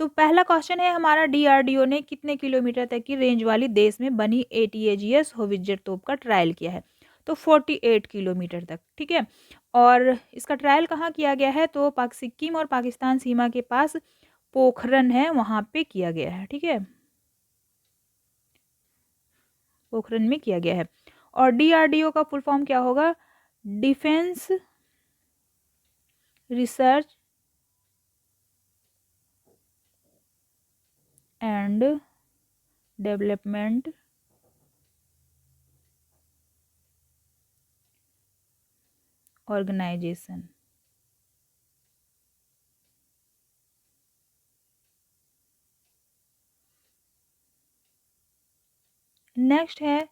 तो पहला क्वेश्चन है हमारा, डीआरडीओ ने कितने किलोमीटर तक की रेंज वाली देश में बनी एटीएजीएस होवित्जर तोप का ट्रायल किया है? तो 48 किलोमीटर तक, ठीक है। और इसका ट्रायल कहाँ किया गया है? तो सिक्किम और पाकिस्तान सीमा के पास पोखरन है, वहां पे किया गया है, ठीक है, पोखरन में किया गया है। और डीआरडीओ का फुल फॉर्म क्या होगा? Defence research and development organisation. Next है,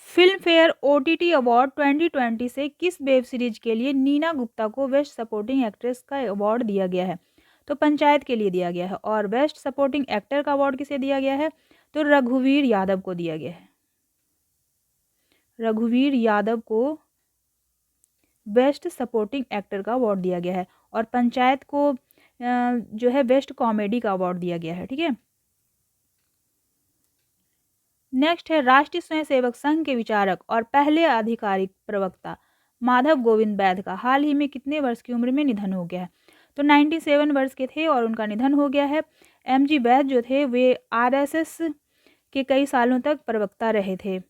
फिल्म फेयर ओटीटी अवार्ड 2020 से किस वेब सीरीज के लिए नीना गुप्ता को बेस्ट सपोर्टिंग एक्ट्रेस का अवार्ड दिया गया है? तो पंचायत के लिए दिया गया है। और बेस्ट सपोर्टिंग एक्टर का अवार्ड किसे दिया गया है? तो रघुवीर यादव को दिया गया है। रघुवीर यादव को बेस्ट सपोर्टिंग एक्टर का अवार्ड दिया गया है। और पंचायत को जो है बेस्ट कॉमेडी का अवार्ड दिया गया है, ठीक है। नेक्स्ट है, राष्ट्रीय स्वयंसेवक संघ के विचारक और पहले आधिकारिक प्रवक्ता माधव गोविंद वैध का हाल ही में कितने वर्ष की उम्र में निधन हो गया है? तो 97 वर्ष के थे और उनका निधन हो गया है। एमजी वैध जो थे वे आरएसएस के कई सालों तक प्रवक्ता रहे थे।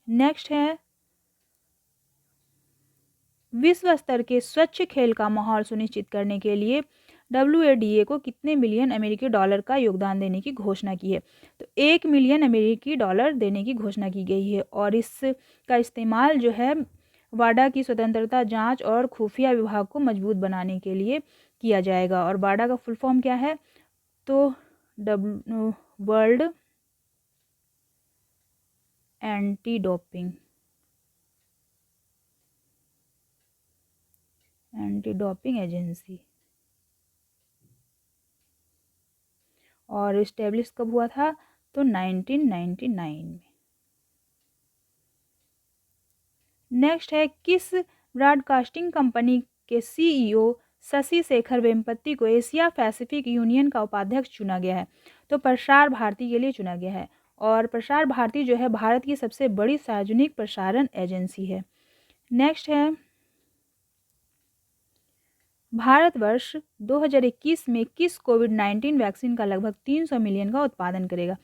नेक्स्ट है, विश्व स्तर के स्वच्छ खेल का माहौल सुनिश्चित करने के लिए WADA को कितने मिलियन अमेरिकी डॉलर का योगदान देने की घोषणा की है? तो 1 मिलियन अमेरिकी डॉलर देने की घोषणा की गई है। और इसका इस्तेमाल जो है वाडा की स्वतंत्रता जांच और खुफिया विभाग को मजबूत बनाने के लिए किया जाएगा। और वाडा का फुल फॉर्म क्या है? तो वर्ल्ड एंटी डोपिंग एजेंसी। और इस्टेब्लिश कब हुआ था? तो 1999 में। नेक्स्ट है, किस ब्रॉडकास्टिंग कंपनी के सीईओ शशि शेखर वेम्पति को एशिया पैसिफिक यूनियन का उपाध्यक्ष चुना गया है? तो प्रसार भारती के लिए चुना गया है। और प्रसार भारती जो है भारत की सबसे बड़ी सार्वजनिक प्रसारण एजेंसी है। नेक्स्ट है, भारतवर्ष 2021 में किस कोविड-19 वैक्सीन का लगभग 300 मिलियन का उत्पादन करेगा?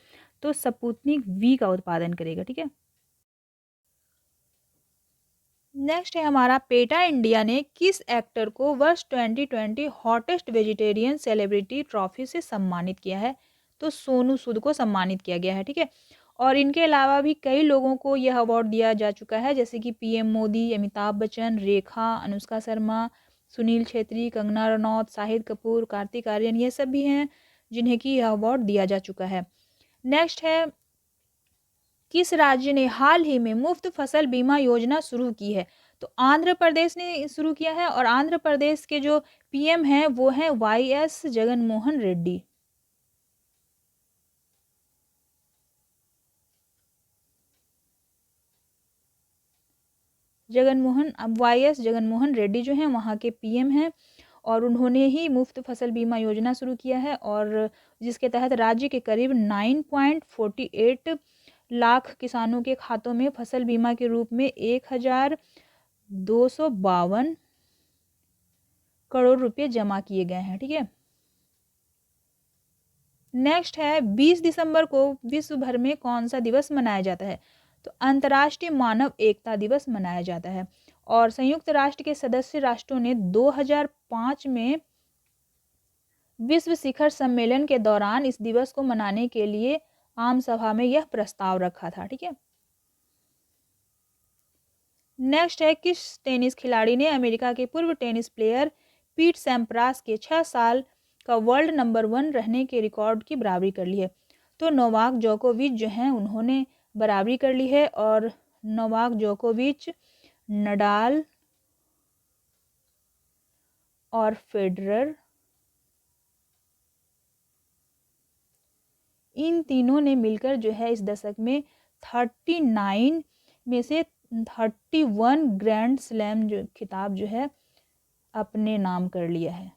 तो स्पुतनिक वी का उत्पादन करेगा, ठीक है। नेक्स्ट है हमारा, पेटा इंडिया ने किस एक्टर को वर्ष 2020 हॉटेस्ट वेजिटेरियन सेलिब्रिटी ट्रॉफी से सम्मानित किया है? तो सोनू सूद को सम्मानित किया गया है, ठीक है। और इनके अलावा भी कई लोगों को यह अवार्ड दिया जा चुका है, जैसे कि पीएम मोदी, अमिताभ बच्चन, रेखा, अनुष्का शर्मा, सुनील छेत्री, कंगना रनौत, शाहिद कपूर, कार्तिक आर्यन, ये सब भी हैं जिन्हें कि यह अवार्ड दिया जा चुका है। नेक्स्ट है, किस राज्य ने हाल ही में मुफ्त फसल बीमा योजना शुरू की है? तो आंध्र प्रदेश ने शुरू किया है। और आंध्र प्रदेश के जो पीएम हैं वो हैं वाईएस जगनमोहन रेड्डी। वाईएस जगनमोहन रेड्डी जो हैं वहाँ के पीएम हैं। और उन्होंने ही मुफ्त फसल बीमा योजना शुरू किया है, और जिसके तहत राज्य के करीब 9.48 लाख किसानों के खातों में फसल बीमा के रूप में 1,252 करोड़ रुपए जमा किए गए हैं, ठीक है। नेक्स्ट है, 20 दिसंबर को विश्व भर में कौन सा दिवस मनाया जाता है? तो अंतर्राष्ट्रीय मानव एकता दिवस मनाया जाता है। और संयुक्त राष्ट्र के सदस्य राष्ट्रों ने 2005 में विश्व शिखर सम्मेलन के दौरान इस दिवस को मनाने के लिए आम सभा में यह प्रस्ताव रखा था, ठीक है। नेक्स्ट है, किस टेनिस खिलाड़ी ने अमेरिका के पूर्व टेनिस प्लेयर पीट सैम्प्रास के 6 साल का वर्ल्ड नंबर 1 रहने के रिकॉर्ड की बराबरी कर ली है? तो नोवाक जोकोविच जो हैं उन्होंने बराबरी कर ली है। और नोवाक जोकोविच, नडाल और फेडरर, इन तीनों ने मिलकर जो है इस दशक में 39 में से 31 ग्रैंड स्लैम जो खिताब जो है अपने नाम कर लिया है।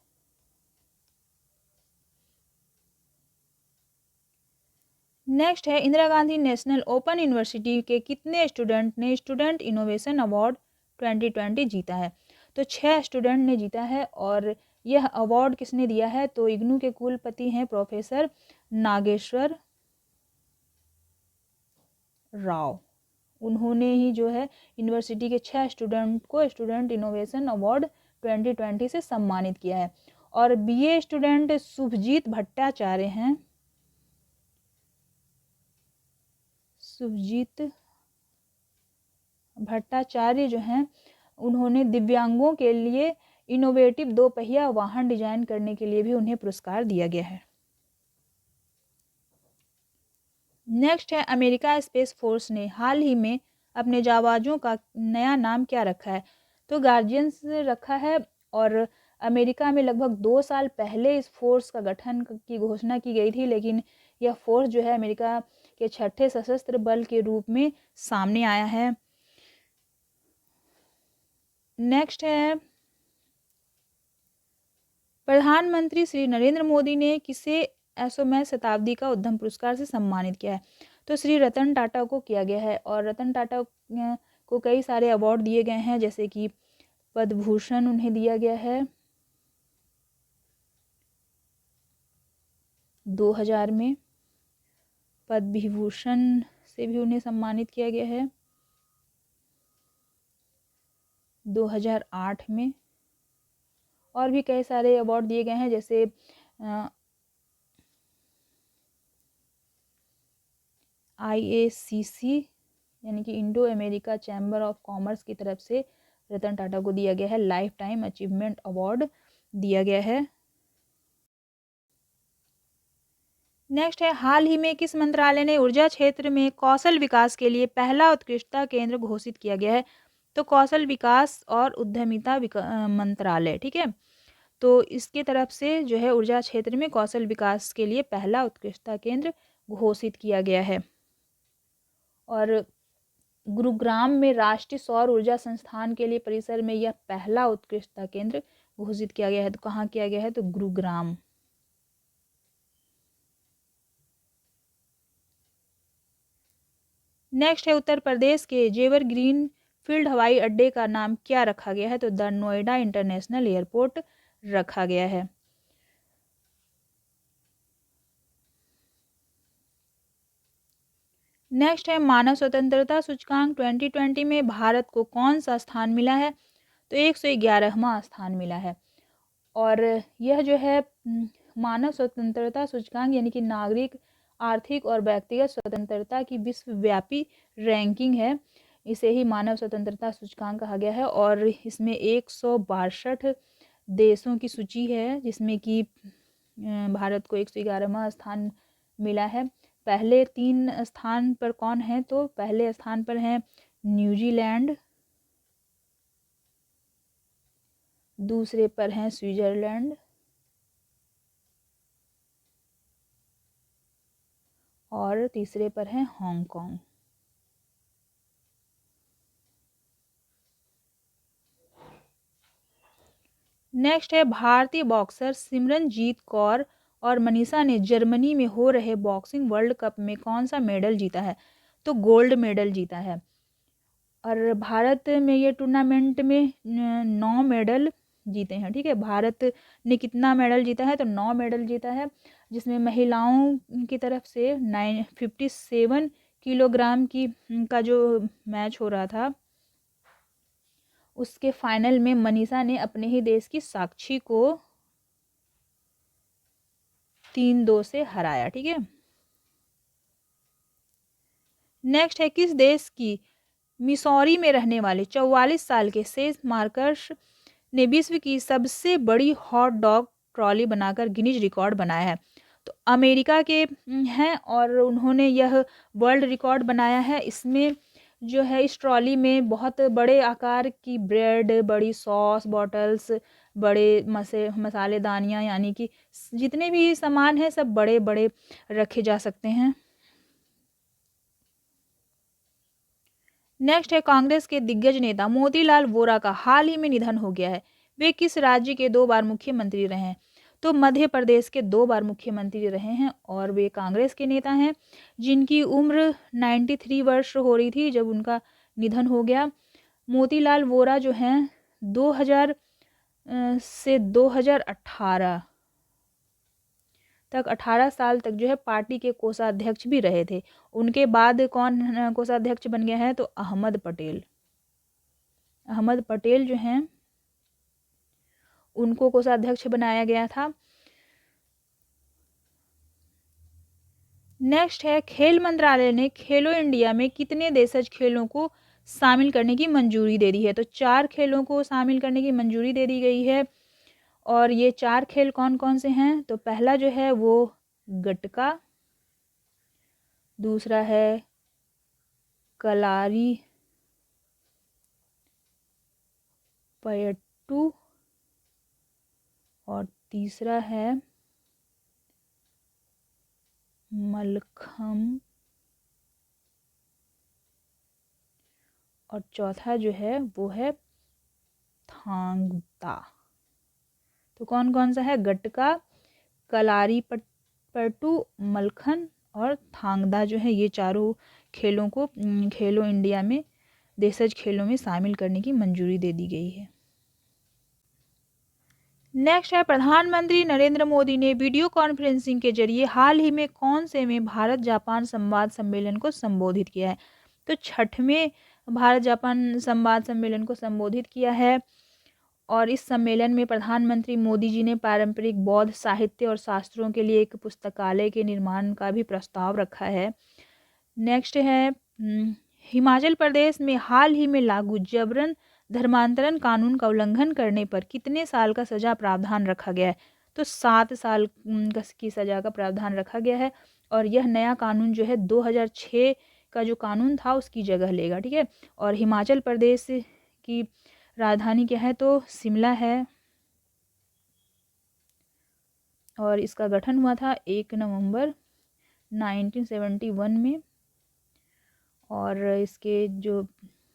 नेक्स्ट है Indira Gandhi national open university के कितने स्टूडेंट ने स्टूडेंट इनोवेशन अवार्ड 2020 जीता है? तो 6 स्टूडेंट ने जीता है। और यह अवार्ड किसने दिया है? तो इग्नू के कुलपति हैं प्रोफेसर नागेश्वर राव। उन्होंने ही जो है यूनिवर्सिटी के 6 स्टूडेंट को स्टूडेंट इनोवेशन अवार्ड 2020 से सम्मानित किया है। और बीए स्टूडेंट शुभजीत भट्टाचार्य हैं। शुभजीत भट्टाचार्य जो हैं उन्होंने दिव्यांगों के लिए इनोवेटिव 2 पहिया वाहन डिजाइन करने के लिए भी उन्हें पुरस्कार दिया गया है। नेक्स्ट है अमेरिका स्पेस फोर्स ने हाल ही में अपने जाबाजों का नया नाम क्या रखा है? तो गार्जियंस रखा है। और अमेरिका में लगभग 2 साल पहले इस फोर्स का गठन की घोषणा की गई थी, लेकिन यह फोर्स जो है अमेरिका के 6ठे सशस्त्र बल के रूप में सामने आया है। नेक्स्ट है प्रधानमंत्री श्री नरेंद्र मोदी ने किसे एसोमैथ शताब्दी का उद्यम पुरस्कार से सम्मानित किया है? तो श्री रतन टाटा को किया गया है। और रतन टाटा को कई सारे अवार्ड दिए गए हैं, जैसे कि पद्म भूषण उन्हें दिया गया है 2000 में, पद्म विभूषण से भी उन्हें सम्मानित किया गया है 2008 में। और भी कई सारे अवार्ड दिए गए हैं, जैसे IACC यानी कि Indo America chamber of commerce की तरफ से रतन टाटा को दिया गया है लाइफ टाइम अचीवमेंट अवार्ड दिया गया है। नेक्स्ट है हाल ही में किस मंत्रालय ने ऊर्जा क्षेत्र में कौशल विकास के लिए पहला उत्कृष्टता केंद्र घोषित किया गया है? तो कौशल विकास और उद्यमिता मंत्रालय, ठीक है। तो इसके तरफ से जो है ऊर्जा क्षेत्र में कौशल विकास के लिए पहला उत्कृष्टता केंद्र घोषित किया गया है। और गुरुग्राम में राष्ट्रीय सौर ऊर्जा संस्थान के लिए परिसर में यह पहला उत्कृष्टता केंद्र घोषित किया गया है। तो कहाँ किया गया है? तो गुरुग्राम। नेक्स्ट है उत्तर प्रदेश के जेवर ग्रीन फील्ड हवाई अड्डे का नाम क्या रखा गया है? तो द नोएडा इंटरनेशनल एयरपोर्ट रखा गया है। नेक्स्ट है मानव स्वतंत्रता सूचकांक 2020 में भारत को कौन सा स्थान मिला है? तो 111वां स्थान मिला है। और यह जो है मानव स्वतंत्रता सूचकांक यानी कि नागरिक आर्थिक और व्यक्तिगत स्वतंत्रता की विश्वव्यापी रैंकिंग है। इसे ही मानव स्वतंत्रता सूचकांक कहा गया है। और इसमें 162 देशों की सूची है, जिसमें कि भारत को 111वां स्थान मिला है। पहले 3 स्थान पर कौन है? तो पहले स्थान पर हैं न्यूजीलैंड, दूसरे पर हैं स्विट्जरलैंड और तीसरे पर हैं हांगकांग। नेक्स्ट है भारतीय बॉक्सर सिमरनजीत कौर और मनीषा ने जर्मनी में हो रहे बॉक्सिंग वर्ल्ड कप में कौन सा मेडल जीता है? तो गोल्ड मेडल जीता है। और भारत में ये टूर्नामेंट में 9 मेडल जीते हैं, ठीक है। भारत ने कितना मेडल जीता है? तो 9 मेडल जीता है, जिसमें महिलाओं की तरफ से 57 किलोग्राम का जो मैच हो रहा था, उसके फाइनल में मनीषा ने अपने ही देश की साक्षी को 3-2 से हराया, ठीक है। नेक्स्ट है किस देश की मिसौरी में रहने वाले 44 साल के सेज मार्कस ने विश्व की सबसे बड़ी हॉट डॉग ट्रॉली बनाकर गिनीज रिकॉर्ड बनाया है? तो अमेरिका के हैं और उन्होंने यह वर्ल्ड रिकॉर्ड बनाया है। इसमें जो है इस ट्रॉली में बहुत बड़े आकार की ब्रेड, बड़ी सॉस बॉटल्स, बड़े मसालेदानियाँ यानी कि जितने भी सामान हैं सब बड़े बड़े रखे जा सकते हैं। नेक्स्ट है कांग्रेस के दिग्गज नेता मोतीलाल वोरा का हाल ही में निधन हो गया है। वे किस राज्य के 2 बार मुख्यमंत्री रहे हैं? तो मध्य प्रदेश के 2 बार मुख्यमंत्री रहे हैं और वे कांग्रेस के नेता हैं, जिनकी उम्र 93 वर्ष हो रही थी जब उनका निधन हो गया। मोतीलाल वोरा जो हैं 2000 से 2018 तक 18 साल तक जो है पार्टी के कोषाध्यक्ष भी रहे थे। उनके बाद कौन कोषाध्यक्ष बन गया है? तो अहमद पटेल। अहमद पटेल जो हैं उनको कोषाध्यक्ष बनाया गया था। नेक्स्ट है, खेल मंत्रालय ने खेलो इंडिया में कितने देशज खेलों को शामिल करने की मंजूरी दे दी है? तो 4 खेलों को शामिल करने की मंजूरी दे दी गई है। और ये 4 खेल कौन कौन से हैं? तो पहला जो है वो गटका, दूसरा है कलारी पयट्टू और तीसरा है मलखम और चौथा जो है वो है थांगता। तो कौन कौन सा है? गटका, कलारी पयट्टू, मलखन और थांगदा जो है ये चारों खेलों को खेलो इंडिया में देशज खेलों में शामिल करने की मंजूरी दे दी गई है। नेक्स्ट है, प्रधानमंत्री नरेंद्र मोदी ने वीडियो कॉन्फ्रेंसिंग के जरिए हाल ही में कौन से में भारत जापान संवाद सम्मेलन को संबोधित किया है? तो 6वें भारत जापान संवाद सम्मेलन को संबोधित किया है। और इस सम्मेलन में प्रधानमंत्री मोदी जी ने पारंपरिक बौद्ध साहित्य और शास्त्रों के लिए एक पुस्तकालय के निर्माण का भी प्रस्ताव रखा है। नेक्स्ट है, हिमाचल प्रदेश में हाल ही में लागू जबरन धर्मांतरण कानून का उल्लंघन करने पर कितने साल का सजा प्रावधान रखा गया है? तो 7 साल की सजा का प्रावधान रखा गया है। और यह नया कानून जो है 2006 का जो कानून था उसकी जगह लेगा। ठीक है। और हिमाचल प्रदेश की राजधानी क्या है? तो शिमला है। और इसका गठन हुआ था 1 नवंबर 1971 में। और इसके जो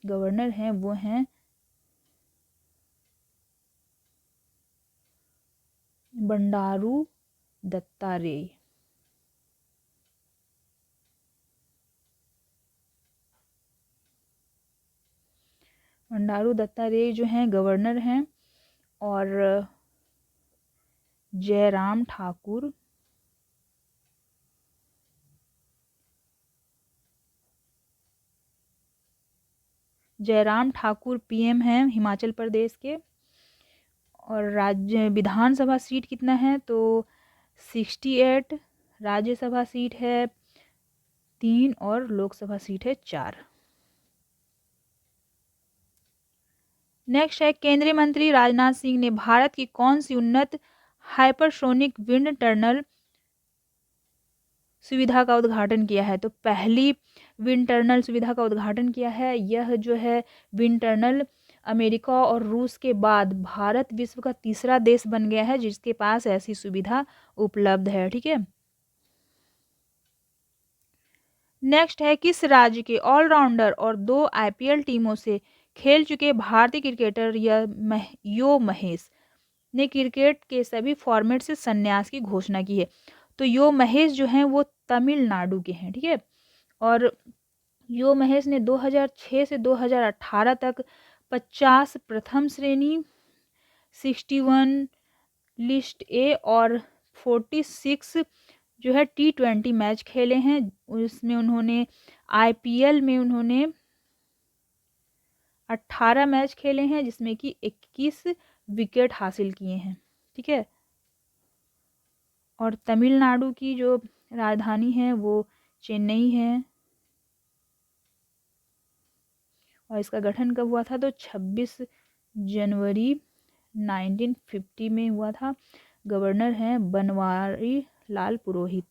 गवर्नर हैं वो हैं बंडारू दत्तात्रेय। बंडारू दत्तात्रेय जो हैं गवर्नर हैं। और जयराम ठाकुर पीएम हैं हिमाचल प्रदेश के। और राज्य विधानसभा सीट कितना है? तो 68। राज्यसभा सीट है 3 और लोकसभा सीट है 4। नेक्स्ट है, केंद्रीय मंत्री राजनाथ सिंह ने भारत की कौन सी उन्नत हाइपरसोनिक विंड टनल सुविधा का उद्घाटन किया है? तो पहली विंड टनल सुविधा का उद्घाटन किया है। यह जो है विंड टनल अमेरिका और रूस के बाद भारत विश्व का तीसरा देश बन गया है जिसके पास ऐसी सुविधा उपलब्ध है। ठीक है। नेक्स्ट है, किस राज्य के ऑलराउंडर और 2 आईपीएल टीमों से खेल चुके भारतीय क्रिकेटर यो महेश ने क्रिकेट के सभी फॉर्मेट से संन्यास की घोषणा की है? तो यो महेश जो हैं वो तमिलनाडु के हैं। ठीक है। और यो महेश ने 2006 से 2018 तक 50 प्रथम श्रेणी, 61 लिस्ट ए और 46 जो है T20 मैच खेले हैं। उसमें उन्होंने आईपीएल में उन्होंने 18 मैच खेले हैं जिसमें कि 21 विकेट हासिल किए हैं। ठीक है। और तमिलनाडु की जो राजधानी है वो चेन्नई है। और इसका गठन कब हुआ था? तो 26 जनवरी 1950 में हुआ था। गवर्नर हैं बनवारी लाल पुरोहित।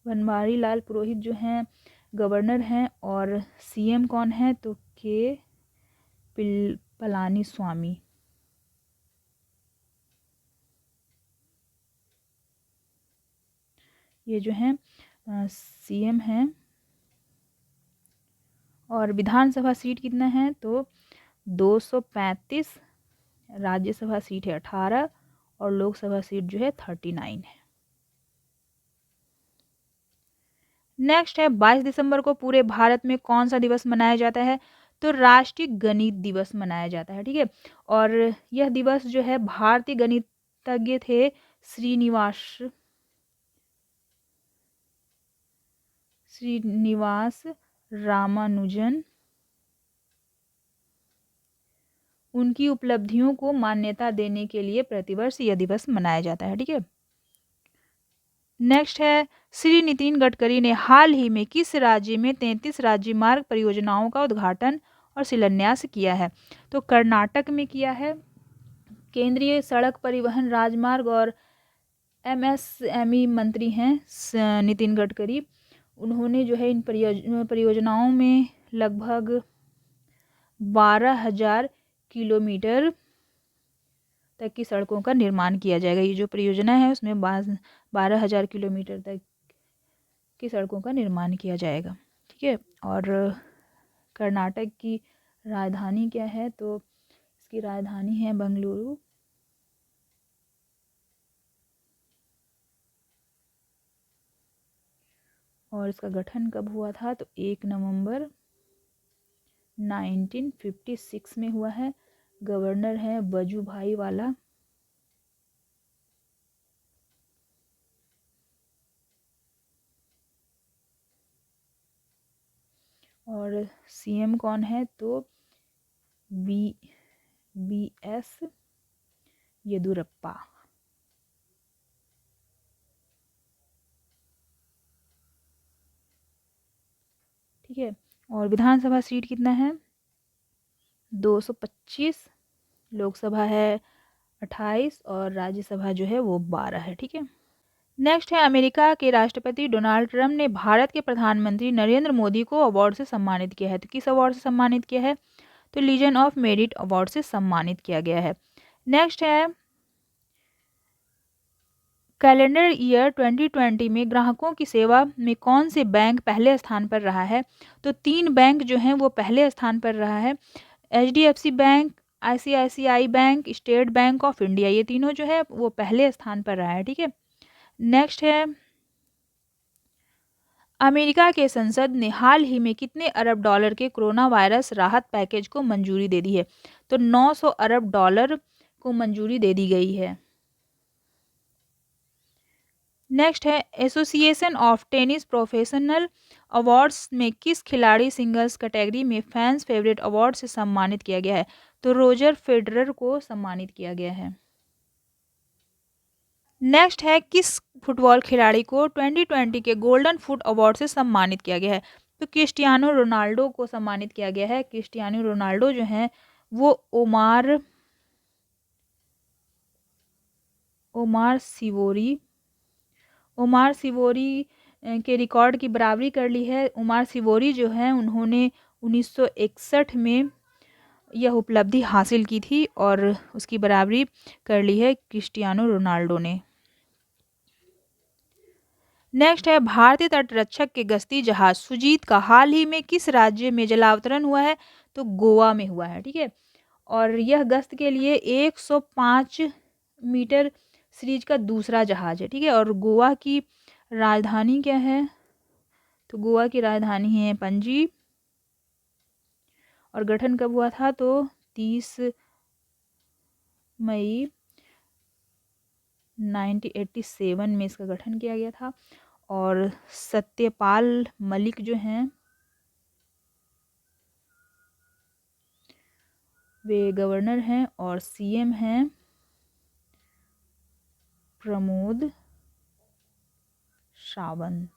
बनवारी लाल पुरोहित जो हैं गवर्नर हैं। और सीएम कौन है? तो के पलानी स्वामी। ये जो हैं सीएम हैं और विधानसभा सीट कितना है तो 235, राज्यसभा सीट है 18 और लोकसभा सीट जो है 39 है। नेक्स्ट है 22 दिसंबर को पूरे भारत में कौन सा दिवस मनाया जाता है तो राष्ट्रीय गणित दिवस मनाया जाता है, ठीक है। और यह दिवस जो है भारतीय गणितज्ञ थे श्रीनिवास रामानुजन, उनकी उपलब्धियों को मान्यता देने के लिए प्रतिवर्ष यह दिवस मनाया जाता है, ठीक है। नेक्स्ट है श्री नितिन गडकरी ने हाल ही में किस राज्य में 33 राज्य मार्ग परियोजनाओं का उद्घाटन और शिलान्यास किया है तो कर्नाटक में किया है। केंद्रीय सड़क परिवहन राजमार्ग और एमएसएमई मंत्री हैं नितिन गडकरी। उन्होंने जो है इन परियोजनाओं में लगभग 12,000 किलोमीटर तक की सड़कों का निर्माण किया जाएगा। ये जो परियोजना है उसमें 12,000 किलोमीटर तक की सड़कों का निर्माण किया जाएगा, ठीक है। और कर्नाटक की राजधानी क्या है तो इसकी राजधानी है बेंगलुरु। और इसका गठन कब हुआ था तो 1 नवंबर 1956 में हुआ है। गवर्नर है वजुभाई वाला। और सीएम कौन है तो BS येदुरप्पा, ठीक है। और विधानसभा सीट कितना है 225, लोकसभा है 28 और राज्यसभा जो है वो 12 है, ठीक है। नेक्स्ट है अमेरिका के राष्ट्रपति डोनाल्ड ट्रंप ने भारत के प्रधानमंत्री नरेंद्र मोदी को अवार्ड से सम्मानित किया है तो किस अवार्ड से सम्मानित किया है तो लीजन ऑफ मेरिट अवार्ड से सम्मानित किया गया है। नेक्स्ट है कैलेंडर ईयर 2020 में ग्राहकों की सेवा में कौन से बैंक पहले स्थान पर रहा है तो 3 बैंक जो हैं वो पहले स्थान पर रहा है। HDFC bank, ICICI bank, state bank of India, ये तीनों जो है वो पहले स्थान पर रहा है, ठीक है। नेक्स्ट है अमेरिका के संसद ने हाल ही में कितने अरब डॉलर के कोरोना वायरस राहत पैकेज को मंजूरी दे दी है तो 900 अरब डॉलर को मंजूरी दे दी गई है। नेक्स्ट है association of tennis professional awards में किस खिलाड़ी सिंगल्स कैटेगरी में फैंस फेवरेट अवार्ड से सम्मानित किया गया है तो रोजर फेडरर को सम्मानित किया गया है। नेक्स्ट है किस फुटबॉल खिलाड़ी को 2020 के गोल्डन फुट अवार्ड से सम्मानित किया गया है तो क्रिस्टियानो रोनाल्डो को सम्मानित किया गया है। क्रिस्टियानो रोनाल्डो जो हैं वो ओमार सिवोरी के रिकॉर्ड की बराबरी कर ली है। ओमार सिवोरी जो हैं उन्होंने 1961 में यह उपलब्धि हासिल की थी और उसकी बराबरी कर ली है क्रिस्टियानो रोनाल्डो ने। नेक्स्ट है भारतीय तटरक्षक के गश्ती जहाज सुजीत का हाल ही में किस राज्य में जलावतरण हुआ है तो गोवा में हुआ है, ठीक है। और यह गश्त के लिए 105 मीटर सीरीज का दूसरा जहाज है, ठीक है। और गोवा की राजधानी क्या है तो गोवा की राजधानी है पणजी। और गठन कब हुआ था तो 30 मई 1987 में इसका गठन किया गया था। और सत्यपाल मलिक जो हैं वे गवर्नर हैं और सीएम हैं प्रमोद सावंत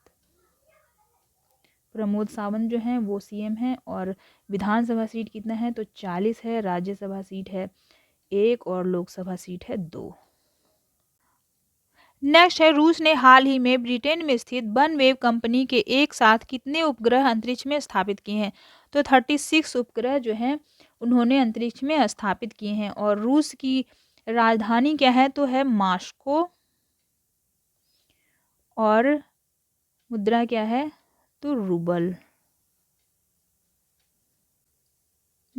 जो हैं वो सीएम हैं। और विधानसभा सीट कितना है तो 40 है, राज्यसभा सीट है 1 और लोकसभा सीट है 2। नेक्स्ट है रूस ने हाल ही में ब्रिटेन में स्थित वनवेव कंपनी के एक साथ कितने उपग्रह अंतरिक्ष में स्थापित किए हैं तो 36 उपग्रह जो हैं उन्होंने अंतरिक्ष में स्थापित किए हैं। और रूस की राजधानी क्या है तो है मॉस्को। और मुद्रा क्या है तो रूबल।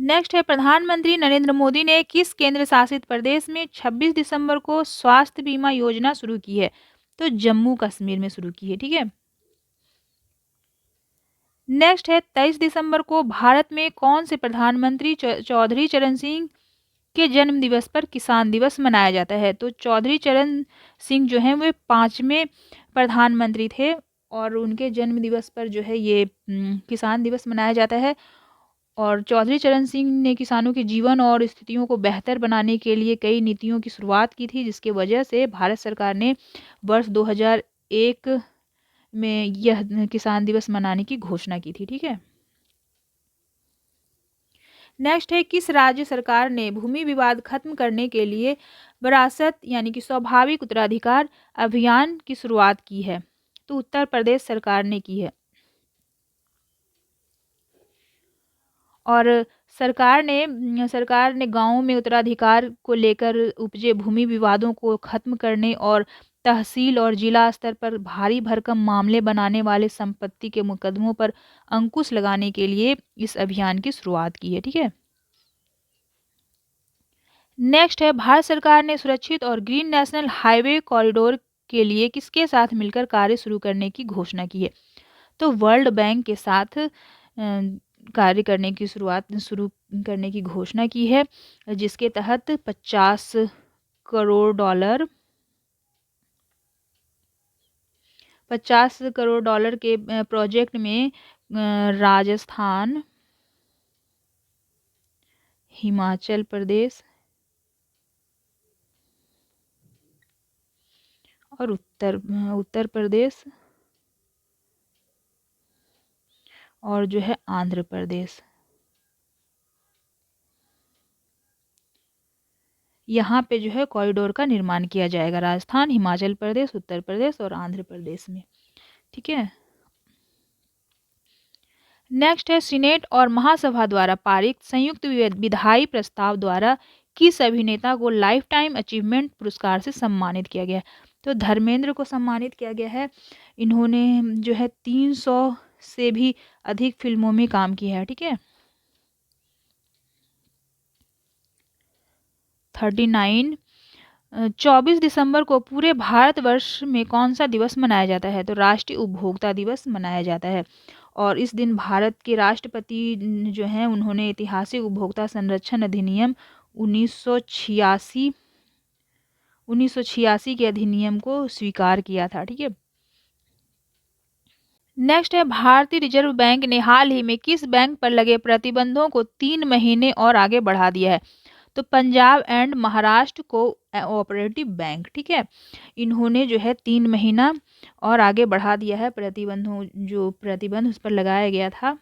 नेक्स्ट है प्रधानमंत्री नरेंद्र मोदी ने किस केंद्र शासित प्रदेश में 26 दिसंबर को स्वास्थ्य बीमा योजना शुरू की है? तो जम्मू कश्मीर में शुरू की है, ठीक है। नेक्स्ट है 23 दिसंबर को भारत में कौन से प्रधानमंत्री चौधरी चरण सिंह के जन्म दिवस पर किसान दिवस मनाया जाता है? तो चौधरी चरण सिंह जो हैं वे 5वें प्रधानमंत्री थे और उनके जन्म दिवस पर जो है ये किसान दिवस मनाया जाता है। और चौधरी चरण सिंह ने किसानों के जीवन और स्थितियों को बेहतर बनाने के लिए कई नीतियों की शुरुआत की थी, जिसकी वजह से भारत सरकार ने वर्ष 2001 में यह किसान दिवस मनाने की घोषणा की थी, ठीक है। नेक्स्ट है किस राज्य सरकार ने भूमि विवाद खत्म करने के लिए विरासत यानी कि स्वाभाविक उत्तराधिकार अभियान की शुरुआत की है? तो उत्तर प्रदेश सरकार ने की है। और सरकार ने गांवों में उत्तराधिकार को लेकर उपजे भूमि विवादों को खत्म करने और तहसील और जिला स्तर पर भारी भरकम मामले बनाने वाले संपत्ति के मुकदमों पर अंकुश लगाने के लिए इस अभियान की शुरुआत की है, ठीक है। नेक्स्ट है भारत सरकार ने सुरक्षित और ग्रीन नेशनल हाईवे कॉरिडोर के लिए किसके साथ मिलकर कार्य शुरू करने की घोषणा की है? तो वर्ल्ड बैंक के साथ कार्य करने की शुरू करने की घोषणा की है, जिसके तहत 50 करोड़ डॉलर के प्रोजेक्ट में राजस्थान, हिमाचल प्रदेश और उत्तर प्रदेश और जो है आंध्र प्रदेश, यहाँ पे जो है कॉरिडोर का निर्माण किया जाएगा। राजस्थान, हिमाचल प्रदेश, उत्तर प्रदेश और आंध्र प्रदेश में, ठीक है। नेक्स्ट है सीनेट और महासभा द्वारा पारित संयुक्त विधायी प्रस्ताव द्वारा किस अभिनेता को लाइफ टाइम अचीवमेंट पुरस्कार से सम्मानित किया गया? तो धर्मेंद्र को सम्मानित किया गया है। इन्होंने जो है 300 से भी अधिक फिल्मों में काम किया है, ठीक है। 39। 24 दिसंबर को पूरे भारतवर्ष में कौन सा दिवस मनाया जाता है? तो राष्ट्रीय उपभोक्ता दिवस मनाया जाता है। और इस दिन भारत के राष्ट्रपति जो हैं उन्होंने ऐतिहासिक उपभोक्ता संरक्षण अधिनियम 1986 के अधिनियम को स्वीकार किया था, ठीक है। नेक्स्ट है भारतीय रिजर्व बैंक ने हाल ही में किस बैंक पर लगे प्रतिबंधों को 3 महीने और आगे बढ़ा दिया है? तो Punjab and Maharashtra co operative bank, ठीक है। इन्होंने जो है 3 महीना और आगे बढ़ा दिया है प्रतिबंध उस पर लगाया गया था,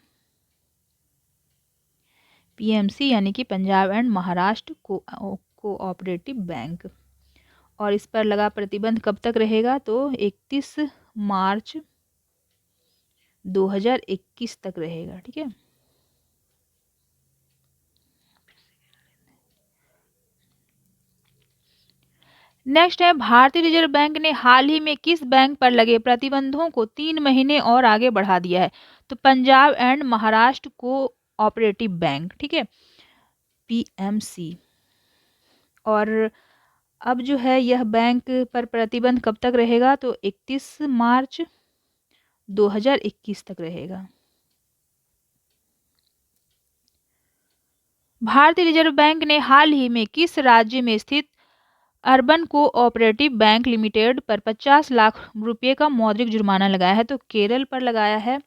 पीएमसी यानी कि Punjab and Maharashtra cooperative bank. और इस पर लगा प्रतिबंध कब तक रहेगा? तो 31 मार्च 2021 तक रहेगा, ठीक है। नेक्स्ट है भारतीय रिजर्व बैंक ने हाल ही में किस बैंक पर लगे प्रतिबंधों को 3 महीने और आगे बढ़ा दिया है? तो Punjab and Maharashtra co operative bank, ठीक है, पीएमसी। और अब जो है यह बैंक पर प्रतिबंध कब तक रहेगा? तो 31 मार्च 2021 तक रहेगा। भारतीय रिजर्व बैंक ने हाल ही में किस राज्य में स्थित अर्बन कोऑपरेटिव बैंक लिमिटेड पर 50 लाख रुपए का मौद्रिक जुर्माना लगाया है? तो केरल पर लगाया है।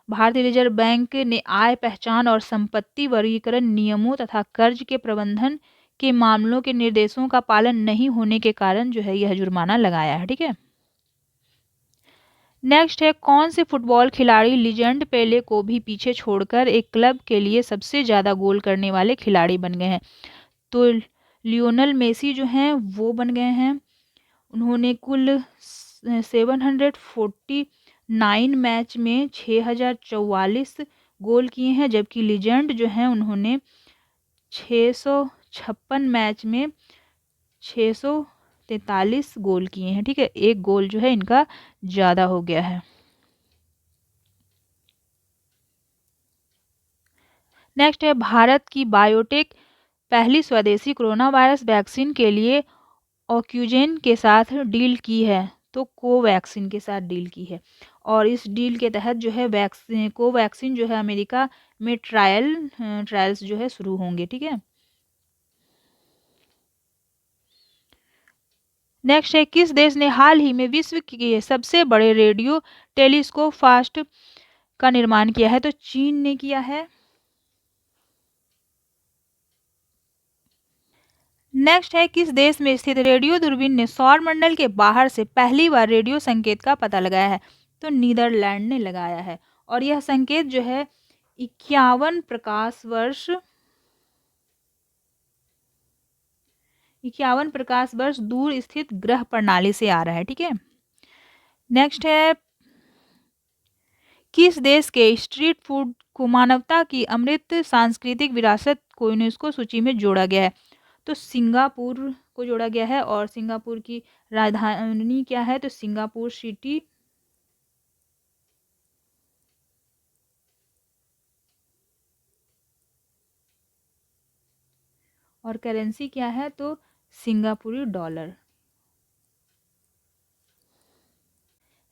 भारतीय रिजर्व बैंक ने आय पहचान और संपत्ति वर्गीकरण नियमों तथा कर्ज के प्रबंधन के मामलों के निर्देशों का पालन नहीं होने के कारण जो है यह जुर्माना लगाया है, ठीक है। नेक्स्ट है कौन से फुटबॉल खिलाड़ी लीजेंड पेले को भी पीछे छोड़कर एक क्लब के लिए सबसे ज़्यादा गोल करने वाले खिलाड़ी बन गए हैं? तो लियोनल मेसी जो हैं वो बन गए हैं। उन्होंने कुल 749 मैच में 6044 गोल किए हैं, जबकि लीजेंड जो हैं उन्होंने 656 मैच में 643 गोल किए हैं, ठीक है। एक गोल जो है इनका ज़्यादा हो गया है। नेक्स्ट है भारत की बायोटेक पहली स्वदेशी कोरोना वायरस वैक्सीन के लिए ऑक्यूजेन के साथ डील की है, तो कोवैक्सीन के साथ डील की है। और इस डील के तहत जो है वैक्सीन कोवैक्सीन जो है अमेरिका में ट्रायल्स जो है शुरू होंगे। ठीक है। नेक्स्ट है किस देश ने हाल ही में विश्व के सबसे बड़े रेडियो टेलीस्कोप फास्ट का निर्माण किया है, तो चीन ने किया है। नेक्स्ट है किस देश में स्थित रेडियो दूरबीन ने सौर मंडल के बाहर से पहली बार रेडियो संकेत का पता लगाया है, तो नीदरलैंड ने लगाया है। और यह संकेत जो है 51 प्रकाश वर्ष दूर स्थित ग्रह प्रणाली से आ रहा है। ठीक है। नेक्स्ट है किस देश के स्ट्रीट फूड को मानवता की अमृत सांस्कृतिक विरासत को यूनेस्को सूची में जोड़ा गया है, तो सिंगापुर को जोड़ा गया है। और सिंगापुर की राजधानी क्या है, तो सिंगापुर सिटी। और करेंसी क्या है, तो सिंगापुरी डॉलर।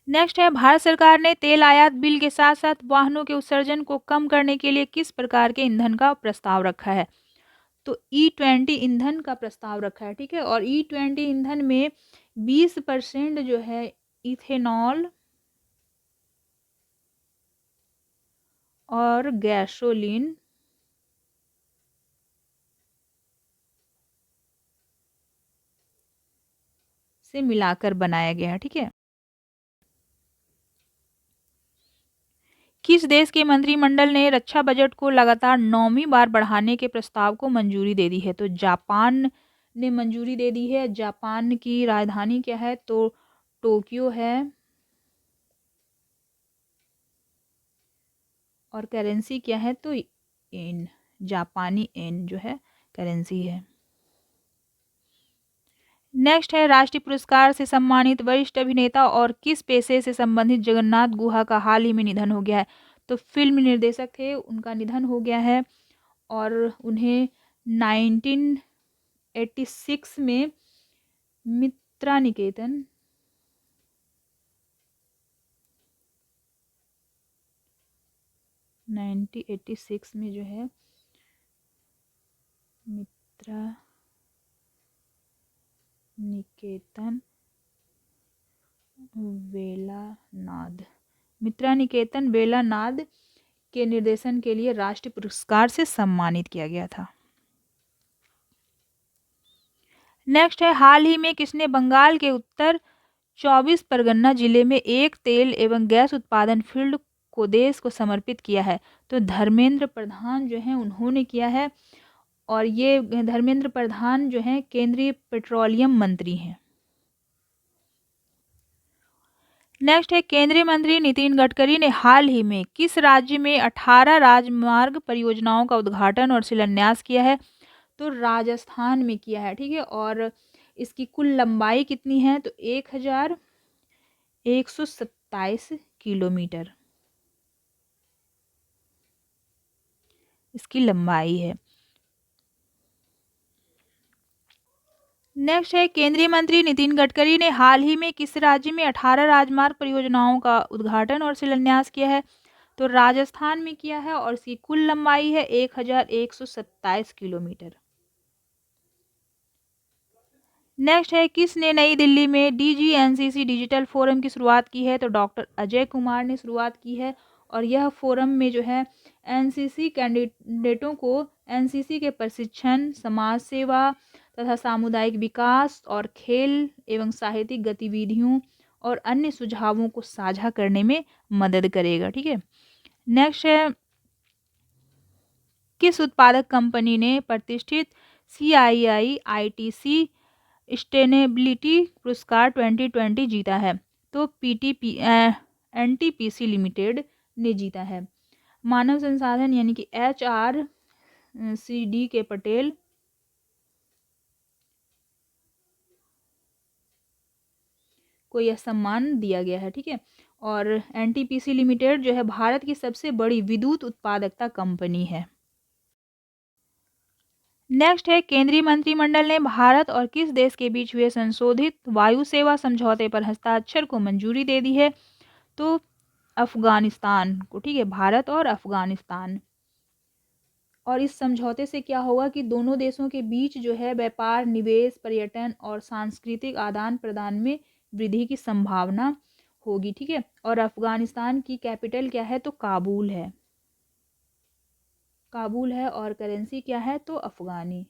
नेक्स्ट है भारत सरकार ने तेल आयात बिल के साथ साथ वाहनों के उत्सर्जन को कम करने के लिए किस प्रकार के ईंधन का प्रस्ताव रखा है, तो E20 ईंधन का प्रस्ताव रखा है। ठीक है। और E20 ईंधन में 20% जो है इथेनॉल और गैसोलीन से मिलाकर बनाया गया है। ठीक है। किस देश के मंत्रिमंडल ने रक्षा बजट को लगातार 9वीं बार बढ़ाने के प्रस्ताव को मंजूरी दे दी है, तो जापान ने मंजूरी दे दी है। जापान की राजधानी क्या है, तो टोक्यो है। और करेंसी क्या है, तो येन, जापानी येन जो है करेंसी है। नेक्स्ट है राष्ट्रीय पुरस्कार से सम्मानित वरिष्ठ अभिनेता और किस पेशे से संबंधित जगन्नाथ गुहा का हाल ही में निधन हो गया है, तो फिल्म निर्देशक थे, उनका निधन हो गया है। और उन्हें 1986 में मित्रा निकेतन 1986 में जो है मित्रा निकेतन वेलानाद के निर्देशन के लिए राष्ट्रीय पुरस्कार से सम्मानित किया गया था। नेक्स्ट है हाल ही में किसने बंगाल के उत्तर 24 परगना जिले में एक तेल एवं गैस उत्पादन फील्ड को देश को समर्पित किया है, तो धर्मेंद्र प्रधान जो है उन्होंने किया है। और ये धर्मेंद्र प्रधान जो है केंद्रीय पेट्रोलियम मंत्री हैं। नेक्स्ट है केंद्रीय मंत्री नितिन गडकरी ने हाल ही में किस राज्य में 18 राजमार्ग परियोजनाओं का उद्घाटन और शिलान्यास किया है, तो राजस्थान में किया है। ठीक है। और इसकी कुल लंबाई कितनी है, तो 1127 किलोमीटर इसकी लंबाई है। नेक्स्ट है केंद्रीय मंत्री नितिन गडकरी ने हाल ही में किस राज्य में 18 राजमार्ग परियोजनाओं का उद्घाटन और शिलान्यास किया है, तो राजस्थान में किया है। और इसकी कुल लंबाई है 1127 किलोमीटर। नेक्स्ट है किसने नई दिल्ली में DGNCC डिजिटल फोरम की शुरुआत की है, तो डॉक्टर अजय कुमार ने शुरुआत की है। और यह फोरम में जो है एनसीसी कैंडिडेटों को एनसीसी के प्रशिक्षण, समाज सेवा तथा सामुदायिक विकास और खेल एवं साहित्यिक गतिविधियों और अन्य सुझावों को साझा करने में मदद करेगा। ठीक है। नेक्स्ट है किस उत्पादक कंपनी ने प्रतिष्ठित CII-ITC सस्टेनेबिलिटी पुरस्कार 2020 जीता है, तो NTPC लिमिटेड ने जीता है। मानव संसाधन यानी कि HRCD के पटेल को यह सम्मान दिया गया है। ठीक है। और NTPC लिमिटेड जो है भारत की सबसे बड़ी विद्युत उत्पादकता कंपनी है। नेक्स्ट है केंद्रीय मंत्रिमंडल ने भारत और किस देश के बीच हुए संशोधित वायु सेवा समझौते पर हस्ताक्षर को मंजूरी दे दी है? तो अफगानिस्तान को, ठीक है, भारत और अफगानिस्तान। और इस समझौते से क्या होगा कि दोनों देशों के बीच जो है व्यापार, निवेश, पर्यटन और सांस्कृतिक आदान प्रदान में वृद्धि की संभावना होगी, ठीक है। और अफगानिस्तान की कैपिटल क्या है? तो काबुल है। काबुल है और करेंसी क्या है? तो अफगानी।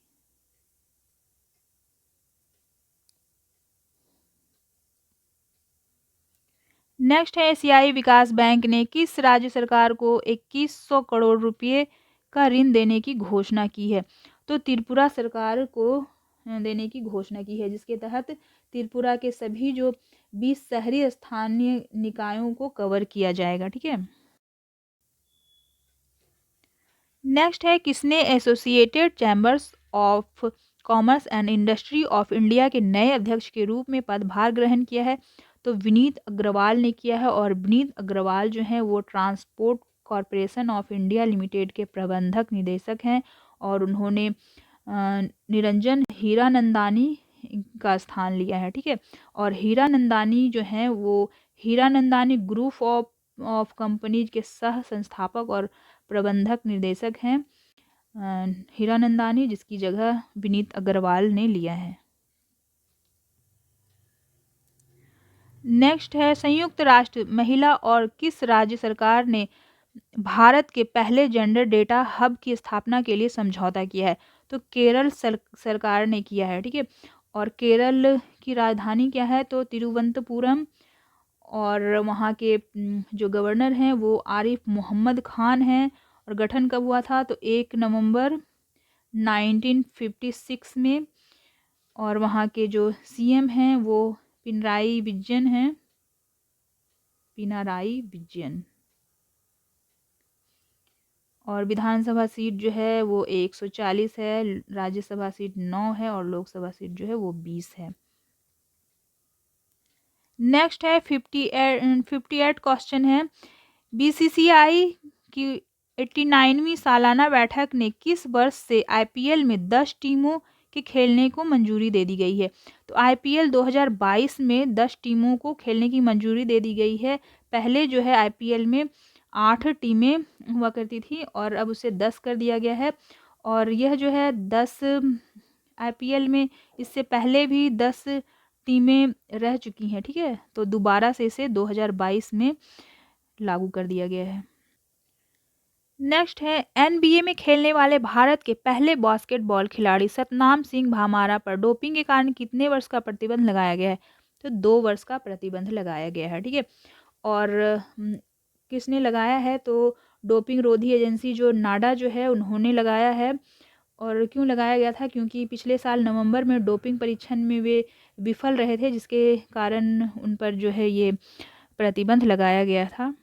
नेक्स्ट है एशियाई विकास बैंक ने किस राज्य सरकार को 2100 करोड़ रुपए का ऋण देने की घोषणा की है? तो त्रिपुरा सरकार को देने की घोषणा की है, जिसके तहत त्रिपुरा के सभी जो 20 शहरी स्थानीय निकायों को कवर किया जाएगा, ठीक है। नेक्स्ट है किसने associated chambers of commerce and industry of India के नए अध्यक्ष के रूप में पदभार ग्रहण किया है? तो विनीत अग्रवाल ने किया है। और विनीत अग्रवाल जो हैं वो transport corporation of India limited के प्रबंधक निदेशक हैं और उन्होंने निरंजन हीरानंदानी का स्थान लिया है, ठीक है। और हीरानंदानी जो हैं वो हीरानंदानी ग्रुप ऑफ कंपनीज के सह संस्थापक और प्रबंधक निर्देशक हैं हीरानंदानी, जिसकी जगह विनीत अग्रवाल ने लिया है। नेक्स्ट है संयुक्त राष्ट्र महिला और किस राज्य सरकार ने भारत के पहले जेंडर डेटा हब की स्थापना के लिए समझौता किया है? तो केरल सरकार ने किया है, ठीक है। और केरल की राजधानी क्या है? तो तिरुवनंतपुरम। और वहाँ के जो गवर्नर हैं वो आरिफ मोहम्मद खान हैं। और गठन कब हुआ था? तो 1 नवंबर 1956 में। और वहाँ के जो सीएम हैं वो पिनराई विजयन हैं, पिनाराई विजयन। और विधानसभा सीट जो है वो 140 है, राज्यसभा सीट 9 है और लोकसभा सीट जो है वो 20 है। नेक्स्ट है 58 क्वेश्चन है। बीसीसीआई की 89वीं सालाना बैठक ने किस वर्ष से आईपीएल में 10 टीमों के खेलने को मंजूरी दे दी गई है? तो आईपीएल 2022 में 10 टीमों को खेलने की मंजूरी दे दी गई है। पहले जो है आईपीएल में 8 टीमें हुआ करती थी और अब उसे 10 कर दिया गया है। और यह जो है 10 आईपीएल में इससे पहले भी 10 टीमें रह चुकी हैं, ठीक है। तो दोबारा से इसे 2022 में लागू कर दिया गया है। नेक्स्ट है एनबीए में खेलने वाले भारत के पहले बास्केटबॉल खिलाड़ी सतनाम सिंह भामारा पर डोपिंग के कारण कितने वर्ष का प्रतिबंध लगाया गया है? तो 2 वर्ष का प्रतिबंध लगाया गया है, ठीक है। और किसने लगाया है? तो डोपिंग रोधी एजेंसी जो नाडा जो है उन्होंने लगाया है। और क्यों लगाया गया था? क्योंकि पिछले साल नवंबर में डोपिंग परीक्षण में वे विफल रहे थे, जिसके कारण उन पर जो है ये प्रतिबंध लगाया गया था।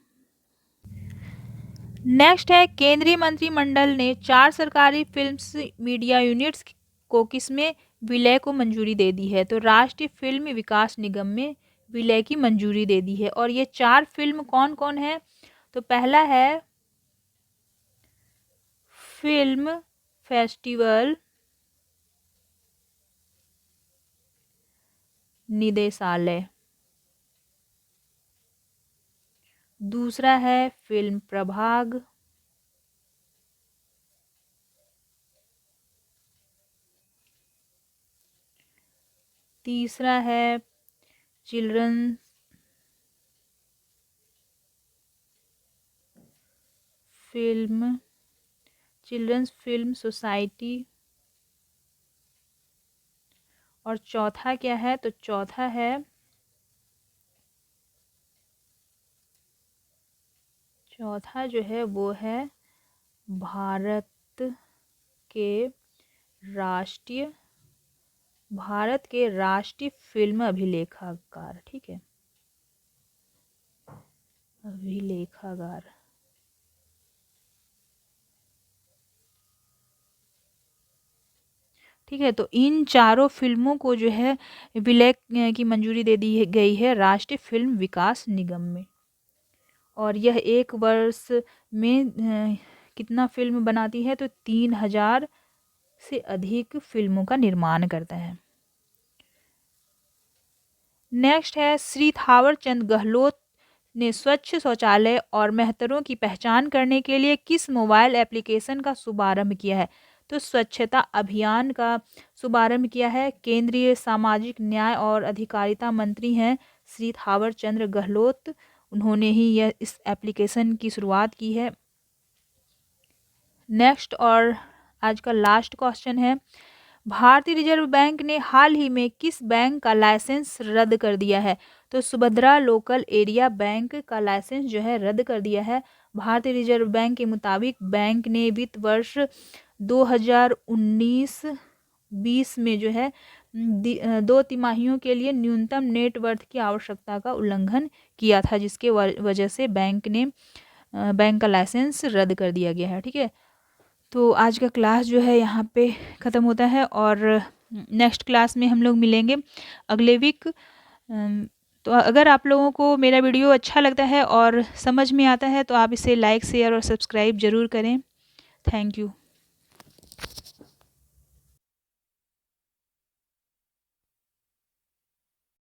नेक्स्ट है केंद्रीय मंत्रिमंडल ने 4 सरकारी फिल्म्स मीडिया यूनिट्स को किसमें विलय को मंजूरी दे दी है? तो राष्ट्रीय फिल्म विकास निगम में विलय की मंजूरी दे दी है। और ये 4 फिल्म कौन कौन है? तो पहला है फिल्म फेस्टिवल निदेशालय, दूसरा है फिल्म प्रभाग, तीसरा है चिल्ड्रंस फिल्म सोसाइटी। और चौथा क्या है? तो चौथा है जो है वो है भारत के राष्ट्रीय फिल्म अभिलेखागार, ठीक है, अभिलेखागार। ठीक है, तो इन चारों फिल्मों को जो है विलय की मंजूरी दे दी गई है राष्ट्रीय फिल्म विकास निगम में। और यह एक वर्ष में कितना फिल्म बनाती है? तो 3000 से अधिक फिल्मों का निर्माण करता है। नेक्स्ट है श्री थावर चंद गहलोत ने स्वच्छ शौचालय और मेहतरों की पहचान करने के लिए किस मोबाइल एप्लीकेशन का शुभारंभ किया है? तो स्वच्छता अभियान का शुभारंभ किया है। केंद्रीय सामाजिक न्याय और अधिकारिता मंत्री हैं श्री थावर चंद्र गहलोत, उन्होंने ही यह इस एप्लीकेशन की शुरुआत की है। नेक्स्ट और आज का लास्ट क्वेश्चन है, भारतीय रिजर्व बैंक ने हाल ही में किस बैंक का लाइसेंस रद्द कर दिया है? तो सुभद्रा लोकल एरिया बैंक का लाइसेंस जो है रद्द कर दिया है। भारतीय रिजर्व बैंक के मुताबिक बैंक ने वित्त वर्ष 2019-20 में जो है 2 तिमाहियों के लिए न्यूनतम नेटवर्थ की आवश्यकता का उल्लंघन किया था, जिसके वजह से बैंक का लाइसेंस रद्द कर दिया गया है। ठीक है, तो आज का क्लास जो है यहाँ पे ख़त्म होता है और नेक्स्ट क्लास में हम लोग मिलेंगे अगले वीक। तो अगर आप लोगों को मेरा वीडियो अच्छा लगता है और समझ में आता है तो आप इसे लाइक शेयर और सब्सक्राइब ज़रूर करें। Thank you.